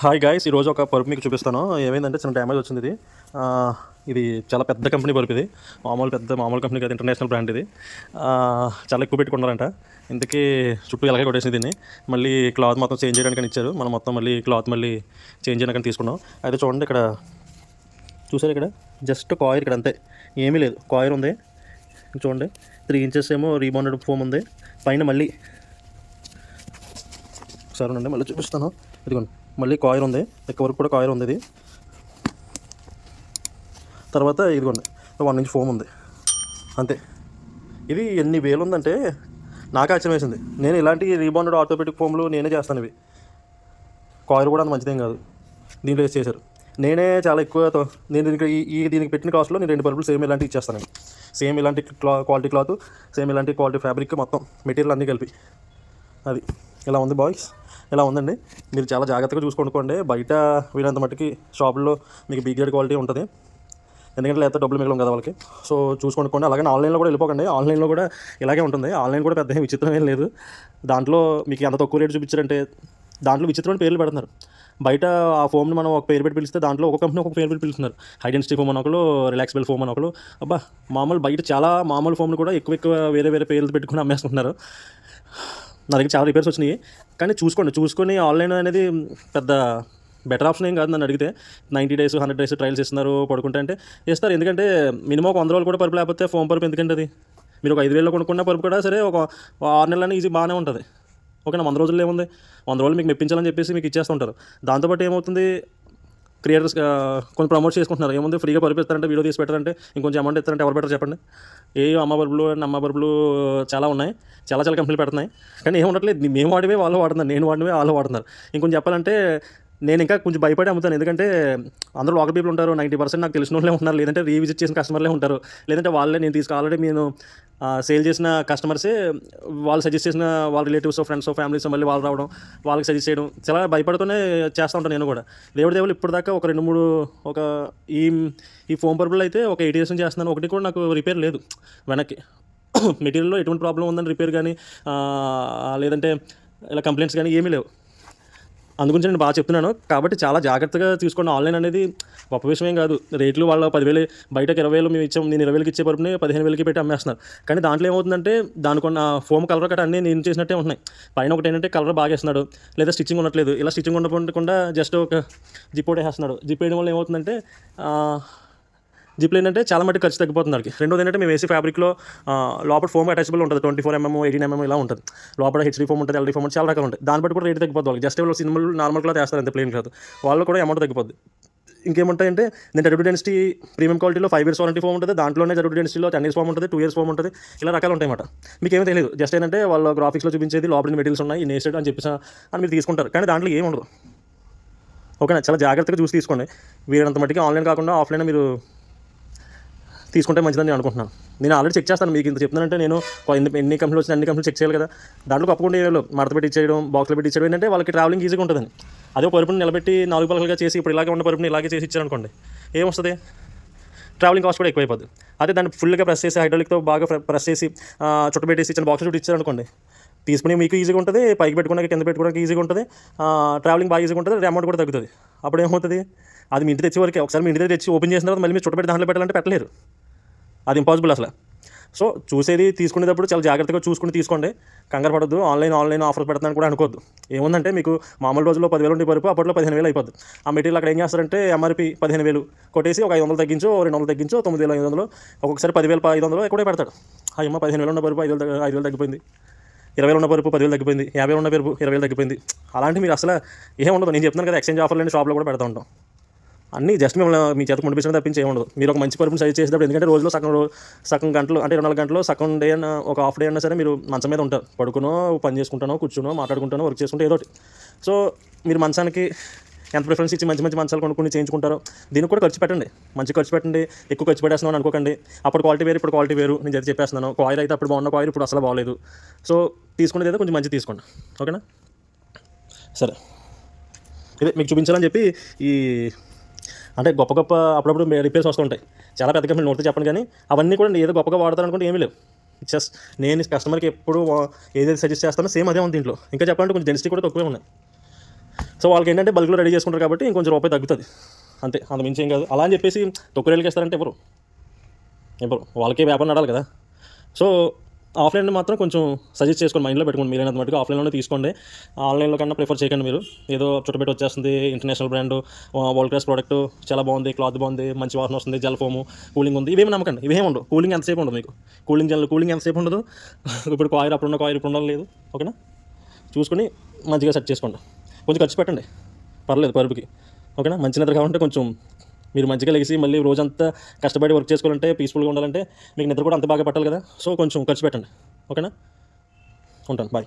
Hi guys, ఈరోజు ఒక పరుపు మీకు చూపిస్తాను. ఏమైందంటే చిన్న డ్యామేజ్ వచ్చింది. ఇది చాలా పెద్ద కంపెనీ పరుపు. ఇది మామూలు కంపెనీ కాదు, ఇంటర్నేషనల్ బ్రాండ్. ఇది చాలా ఎక్కువ పెట్టుకున్నారంట. ఇంతకీ చుట్టూ ఎలాగే కొట్టేసింది దీన్ని. మళ్ళీ క్లాత్ మొత్తం చేంజ్ చేయడానికి ఇచ్చారు. మనం మొత్తం మళ్ళీ క్లాత్ చేంజ్ చేయడానికి తీసుకున్నాం. అయితే చూడండి, ఇక్కడ చూసారు, ఇక్కడ జస్ట్ కాయిర్, ఇక్కడ అంతే, ఏమీ లేదు. కాయిర్ ఉంది చూడండి, 3 ఇంచెస్ ఏమో రీబౌండెడ్ ఫోమ్ ఉంది. పైన మళ్ళీ సరేనండి, మళ్ళీ చూపిస్తాను. ఇదిగోండి, మళ్ళీ కాయిర్ ఉంది, ఎక్కువ వరకు కూడా కాయిర్ ఉంది. ఇది తర్వాత ఇదిగోండి 1 ఇంచ్ ఫోమ్ ఉంది, అంతే. ఇది ఎన్ని వేలు ఉందంటే నాకు ఆశ్చర్యం వేసింది. నేను ఇలాంటి రీబౌండెడ్ ఆర్థోపెడిక్ ఫోమ్లు నేనే చేస్తాను. ఇవి కాయిర్ కూడా అంత మంచిదేం కాదు, దీంట్లో వేసి చేశారు. నేనే చాలా ఎక్కువ నేను దీనికి పెట్టిన కాస్ట్లో నేను 2 పరుపులు సేమ్ ఇలాంటివి ఇచ్చేస్తాను. సేమ్ ఇలాంటి క్వాలిటీ క్లాత్, సేమ్ ఇలాంటి క్వాలిటీ ఫ్యాబ్రిక్, మొత్తం మెటీరియల్ అన్నీ కలిపి. అది ఇలా ఉంది బాయ్స్, ఇలా ఉందండి. మీరు చాలా జాగ్రత్తగా చూసుకొనుకోండి. బయట వీళ్ళంత మట్టుకి షాపుల్లో మీకు బిగ్ గ్రేడ్ క్వాలిటీ ఉంటుంది, ఎందుకంటే లేకపోతే డబ్బులు మిగలం కదా వాళ్ళకి. సో చూసుకొనుకోండి. అలాగే ఆన్లైన్లో కూడా వెళ్ళిపోకండి. ఆన్లైన్లో కూడా ఇలాగే ఉంటుంది. ఆన్లైన్ కూడా పెద్ద విచిత్రం ఏం లేదు. దాంట్లో మీకు ఎంత తక్కువ రేటు చూపించారంటే దాంట్లో విచిత్రమైన పేర్లు పెడుతున్నారు. బయట ఆ ఫోమ్ని మనం ఒక పేరు పెట్టి పిలిస్తే దాంట్లో ఒక కంపెనీ ఒక పేరు పెట్టి పిలుస్తున్నారు. హై డెన్సిటీ ఫోమ్ అని ఒకరు, రిలాక్సిబుల్ ఫోమ్ అని ఒకరు. అబ్బా, మామూలు బయట చాలా మామూలు ఫోమ్లు కూడా ఎక్కువ వేరే పేర్లు పెట్టుకుని అమ్మేసుకుంటున్నారు. నా దగ్గర చాలా రిపేర్స్ వచ్చినాయి. కానీ చూసుకొని ఆన్లైన్ అనేది పెద్ద బెటర్ ఆప్షన్ ఏం కాదు. నన్ను అడిగితే 90 days 100 days ట్రయల్స్ ఇస్తున్నారు. పడుకుంటే అంటే ఇస్తారు. ఎందుకంటే మినిమం ఒక 100 రోజులు కూడా పరుపు లేకపోతే ఫోమ్ పరుపు ఎందుకంటే అది మీరు ఒక 5,000లో కొనుక్కున్న పరుపు కూడా సరే ఒక 6 నెలలని ఈజీ బాగానే ఉంటుంది. ఓకేనా, 100 రోజుల్లో ఏముంది, 100 రోజులు మీకు మెప్పించాలని చెప్పేసి మీకు ఇచ్చేస్తుంటారు. దాంతోపాటు ఏమవుతుంది, క్రియేటర్స్ కొంచెం ప్రమోట్ చేసుకుంటున్నారు. ఏముంది, ఫ్రీగా పరుపు ఇస్తారంటే, వీడియో తీసి పెట్టారంటే, ఇంకొంచెం అమౌంట్ ఇస్తారంటే ఎవరు బెటర్ చెప్పండి. అమ్మ బరుపులు చాలా ఉన్నాయి, చాలా కంపెనీలు పెడుతున్నాయి. కానీ ఏం ఉండట్లేదు. మేము వాడివే వాళ్ళు వాడుతున్నారు, నేను వాడినవే వాళ్ళు వాడుతున్నారు. ఇంకొంచెం చెప్పాలంటే నేను ఇంకా కొంచెం భయపడి అమ్ముతాను. ఎందుకంటే అందరూ లోకల్ పీపుల్ ఉంటారు, 90% నాకు తెలిసిన వాళ్ళే ఉంటారు, లేదంటే రీవిజిట్ చేసిన కస్టమర్లే ఉంటారు, లేదంటే వాళ్ళే నేను ఆల్రెడీ నేను సేల్ చేసిన కస్టమర్సే వాళ్ళు సజెస్ట్ చేసిన వాళ్ళ రిలేటివ్స్, ఫ్రెండ్స్, ఫ్యామిలీస్ మళ్ళీ వాళ్ళు రావడం, వాళ్ళకి సజెస్ట్ చేయడం, చాలా భయపడుతూనే చేస్తూ ఉంటాను నేను కూడా. దేవుడు ఇప్పటిదాకా ఒక 2-3 ఒక ఈ ఫోమ్ పర్పుల్ అయితే ఒక 8 years నుంచి చేస్తున్నాను. ఒకటి కూడా నాకు రిపేర్ లేదు వెనక్కి. మెటీరియల్లో ఎటువంటి ప్రాబ్లం ఉందని రిపేర్ కానీ లేదంటే ఇలా కంప్లైంట్స్ కానీ ఏమీ లేవు. అందుగురించి నేను బాగా చెప్తున్నాను. కాబట్టి చాలా జాగ్రత్తగా తీసుకోండి. ఆన్లైన్ అనేది గొప్ప విషయం ఏం కాదు. రేట్లు వాళ్ళ 10,000 బయటకు 20,000 మేము ఇచ్చాము, నేను 20,000కి ఇచ్చే పరుపుని 15,000కి పెట్టి అమ్మేస్తున్నారు. కానీ దాంట్లో ఏమవుతుందంటే దానికొన్న ఫోమ్ కలర్ కట్ట అన్నీ నేను చేసినట్టే ఉంటున్నాయి. పైన ఒకటి ఏంటంటే కలర్ బాగా వేస్తున్నాడు, లేదా స్టిచ్చింగ్ ఉండట్లేదు. ఇలా స్టిచ్చింగ్ ఉండకుండా జస్ట్ ఒక జిప్ ఒకటి వేస్తున్నాడు. జిప్ వేయడం వల్ల ఏమవుతుందంటే జిప్లు ఏంటంటే చాలా మటుకు ఖర్చు తగ్గిపోతుంది దానికి. రెండోది ఏంటంటే మేము వేసే ఫ్యాబ్రిక్లో లోపల ఫోమ్ అటాచబుల్ ఉంటుంది. 24mm 18mm ఇలా ఉంటుంది. లోపల హెచ్డీ ఫోమ్ ఉంటుంది, ఎల్డీ ఫోమ్ ఉంటుంది, చాలా రకాలు ఉంటాయి. దాన్ని బట్టి కూడా రేట్ తగ్గిపోతుంది వాళ్ళకి. జస్ట్ వాళ్ళు సినిమల్ నార్మల్ క్లాత్ వేస్తారు అంతే, ప్లెయిన్ క్లాత్, వాళ్ళు కూడా అమౌంట్ తగ్గిపోద్ది. ఇంకేముంటాయంటే నేను జరుడు డెన్సిటీ ప్రీమియం క్వాలిటీలో 5 years వారంటీ ఫోమ్ ఉంటుంది. దాంట్లోనే జరుడు డెన్సిటీలో 10 years ఫోమ్ ఉంటుంది, 2 years ఫోమ్ ఉంటుంది. ఇలా రకాలు ఉంటాయి అన్నమాట. మీకు ఏమీ తెలియదు. జస్ట్ ఏంటంటే వాళ్ళు గ్రాఫిక్స్లో చూపించేది లోపల మెటీరియల్స్ ఉన్నాయి, నేస్టెడ్ అని చెప్పేసి అని మీరు తీసుకుంటారు. కానీ దాంట్లో ఏమి ఉండదు. ఓకేనా, చాలా జాగ్రత్తగా చూసి తీసుకోండి. వీరంత మట్టికి ఆన్లైన్ కాకుండా ఆఫ్లైన్ మీరు తీసుకుంటే మంచిదని నేను అనుకుంటున్నాను. నేను ఆల్రెడీ చెక్ చేస్తాను. మీకు ఇంత చెప్తున్నానంటే నేను ఎన్ని కంపెనీలు వచ్చినా అన్ని కంపెనీలు చెక్ చేయాలి కదా. దాంట్లో కప్పకుండా మడత పెట్టి ఇచ్చేయడం, బాక్స్లో పెట్టి ఇచ్చేయడం ఏంటంటే వాళ్ళకి ట్రావెలింగ్ ఈజీగా ఉంటుందని. అదే పరుపుని నిలబెట్టి 4 పలకలుగా చేసి ఇప్పుడు ఇలాగే ఉన్న పరుపుని ఇలాగే చేసి ఇచ్చారనుకోండి, ఏమొస్తుంది, ట్రావెలింగ్ కాస్ట్ కూడా ఎక్కువైపోద్ది. అదే దాన్ని ఫుల్గా ప్రెస్ చేసి హైడ్రాలిక్తో బాగా ప్రెస్ చేసి చుట్టబెట్టేసి ఇచ్చిన బాక్స్లో చుట్టూ ఇచ్చారనుకోండి, తీసుకుని మీకు ఈజీగా ఉంటుంది, పైకి పెట్టుకోవడానికి కింద పెట్టుకోవడానికి ఈజీగా ఉంటుంది, ట్రావెలింగ్ బాగా ఈజీగా ఉంటుంది, అమౌంట్ కూడా తగ్గుతుంది. అప్పుడు ఏమవుతుంది, అది మీ ఇంటి తెచ్చే వరకు ఒకసారి మీ ఇంటి దగ్గర తెచ్చి ఓపెన్ చేసిన తర్వాత మళ్ళీ మీరు చుట్టబెట్టి దాంట్లో పెట్టాలంటే పెట్టలేరు. అది ఇంపాసిబుల్ అసలు. సో చూసేది తీసుకునేటప్పుడు చాలా జాగ్రత్తగా చూసుకుని తీసుకోండి. కంగారు పడద్దు. ఆన్లైన్ ఆఫర్ పెడతాను కూడా అనుకోవద్దు. ఏముందంటే మీకు మామూలు రోజుల్లో 10,000 ఉండే పరుపు అప్పట్లో 15,000 అయిపోద్ది. ఆ మెటీరియల్ అక్కడ ఏం చేస్తారంటే ఎంఆర్పి 15,000 కొట్టేసి ఒక 500 తగ్గించో 200 తగ్గించో 9,500, ఒక్కొక్కసారి 10,500 కూడా పెడతాడు. అయ్యమ్మ 15,000 ఉన్న పరుపు 5,000 తగ్గిపోయింది, 20,000 ఉన్న పరుపు 10,000 తగ్గిపోయింది, 50,000 ఉన్న పరుపు 20,000 తగ్గిపోయింది. అలాంటి మీరు అసలు ఏముండదు. నేను చెప్తున్నాను కదా, ఎక్స్చేంజ్ ఆఫర్లు షాప్లో కూడా పెడతా ఉంటాం. అన్నీ జస్ట్ మిమ్మల్ని మీ చేతకు ముడిపించడం తప్పించి ఏముండదు. మీరు ఒక మంచి పరుపుని సజెస్ట్ చేసేటప్పుడు, ఎందుకంటే రోజులో సగం గంటలు అంటే 24 గంటలు సగం డే అన్న ఒక హాఫ్ డే అయినా సరే మీరు మంచం మీద ఉంటారు. పడుకునో, పని చేసుకుంటానో, కూర్చునో, మాట్లాడుకుంటానో, వర్క్ చేసుకుంటే ఏదో ఒకటి. సో మీరు మంచానికి ఎంత ప్రిఫరెన్స్ ఇచ్చి మంచి మంచాలు కొనుక్కుని చేయించుకుంటారో దీనికి కూడా ఖర్చు పెట్టండి. మంచి ఖర్చు పెట్టండి. ఎక్కువ ఖర్చు పెట్టేస్తున్నాను అనుకోకండి. అప్పుడు క్వాలిటీ వేరు, ఇప్పుడు క్వాలిటీ వేరు. నేను చెప్పేస్తున్నాను. కాయిల్ అయితే అప్పుడు బాగున్న కాయిల్ ఇప్పుడు అసలు బాగలేదు. సో తీసుకునేది ఏదో కొంచెం మంచి తీసుకోండి. ఓకేనా, సరే. ఇదే మీకు చూపించాలని చెప్పి ఈ అంటే గొప్ప అప్పుడప్పుడు రిపేర్స్ వస్తుంటాయి. చాలా పెద్ద కంపెనీ నోటితో చెప్పండి, కానీ అవన్నీ కూడా ఏదో గొప్పగా వాడతారు అనుకుంటే ఏమీ లేవు. జస్ట్ నేను కస్టమర్కి ఎప్పుడు ఏదైతే సజెస్ట్ చేస్తానో సేమ్ అదే ఉంది దీంట్లో. ఇంకా చెప్పాలంటే కొంచెం డెన్సిటీ కూడా తక్కువే ఉన్నాయి. సో వాళ్ళకి ఏంటంటే బల్క్లో రెడీ చేసుకుంటారు కాబట్టి ఇంకొంచెం రూపాయి తగ్గుతుంది అంతే, అంత మించి ఏం కాదు. అలా అని చెప్పేసి తక్కువ రేళ్ళకి ఇస్తారంటే ఎవరు వాళ్ళకే వ్యాపారం నడాలి కదా. సో ఆఫ్లైన్ మాత్రం కొంచెం సజెస్ట్ చేసుకోండి, మైండ్లో పెట్టుకోండి. మీరైనంత మటుకు ఆఫ్లైన్లోనే తీసుకోండి, ఆన్లైన్లో కన్నా ప్రిఫర్ చేయకండి. మీరు ఏదో చుట్టపెట్టి వచ్చేస్తుంది, international brand, world class product, చాలా బాగుంది, క్లాత్ బాగుంది, మంచి వాసన వస్తుంది, జెల్ ఫోము, కూలింగ్ ఉంది, ఇవేమి నమ్మకండి. ఇవేమి ఉండవు. కూలింగ్ ఎంతసేపు ఉండదు మీకు, కూలింగ్ ఎంతసేపు ఉండదు. ఇప్పుడు కాయిల్ అప్పుడున్న కాయిల్ ఇప్పుడు ఉండలేదు. ఓకేనా, చూసుకుని మంచిగా సెట్ చేసుకోండి. కొంచెం ఖర్చు పెట్టండి, పర్లేదు పరుపుకి. ఓకేనా, మంచి నిద్ర కావాలంటే కొంచెం మీరు మంచిగా లెగిసి మళ్ళీ రోజంతా కష్టపడి వర్క్ చేసుకోవాలంటే, పీస్ఫుల్గా ఉండాలంటే మీకు నిద్ర కూడా అంత బాగా పట్టాలి కదా. సో కొంచెం ఖర్చు పెట్టండి. ఓకేనా, ఉంటాను, బాయ్.